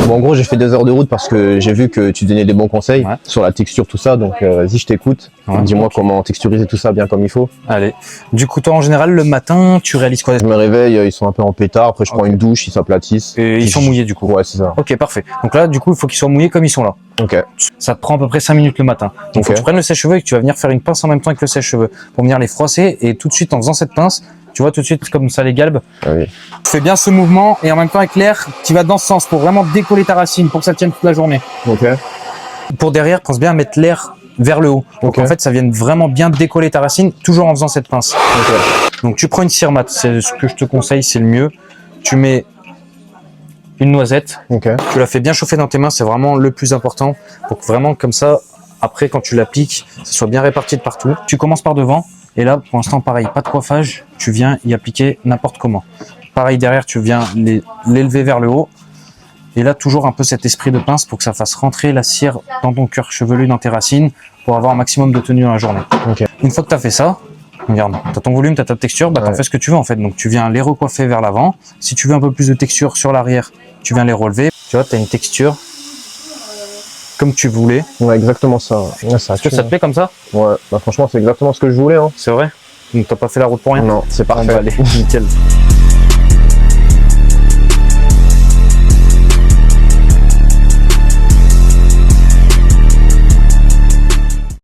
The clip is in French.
Bon, en gros, j'ai fait 2 heures de route parce que j'ai vu que tu donnais des bons conseils sur la texture, tout ça. Donc, vas-y, je t'écoute. Dis-moi comment texturiser tout ça bien comme il faut. Allez. Du coup, toi, en général, le matin, tu réalises quoi? Je me réveille, ils sont un peu en pétard. Après, je prends une douche, ils s'aplatissent. Et ils sont mouillés, du coup. Ouais, c'est ça. Ok, parfait. Donc là, du coup, il faut qu'ils soient mouillés comme ils sont là. Ok. Ça te prend à peu près 5 minutes le matin. Donc, faut que tu prennes le sèche-cheveux et que tu vas venir faire une pince en même temps avec le sèche-cheveux pour venir les froisser. Et tout de suite, en faisant cette pince, tu vois tout de suite comme ça les galbes. Ah oui. Tu fais bien ce mouvement et en même temps avec l'air qui va dans ce sens pour vraiment décoller ta racine pour que ça tienne toute la journée. Ok. Pour derrière, pense bien à mettre l'air vers le haut. Donc en fait, ça vient vraiment bien décoller ta racine toujours en faisant cette pince. Donc tu prends une cire mat, c'est ce que je te conseille, c'est le mieux. Tu mets une noisette, tu la fais bien chauffer dans tes mains, c'est vraiment le plus important pour que vraiment comme ça, après quand tu l'appliques, ça soit bien réparti de partout. Tu commences par devant. Et là, pour l'instant, pareil, pas de coiffage, tu viens y appliquer n'importe comment. Pareil, derrière, tu viens l'élever vers le haut. Et là, toujours un peu cet esprit de pince pour que ça fasse rentrer la cire dans ton cuir chevelu, dans tes racines, pour avoir un maximum de tenue dans la journée. Une fois que tu as fait ça, regarde, tu as ton volume, tu as ta texture, bah, tu fais ce que tu veux en fait. Donc, tu viens les recoiffer vers l'avant. Si tu veux un peu plus de texture sur l'arrière, tu viens les relever. Tu vois, tu as une texture comme tu voulais. Ouais, exactement ça. Ouais, Est-ce que ça te plaît comme ça? Ouais, bah franchement, c'est exactement ce que je voulais. Hein. C'est vrai? Donc t'as pas fait la route pour rien? Non, c'est parfait. Bon, bah, allez, nickel.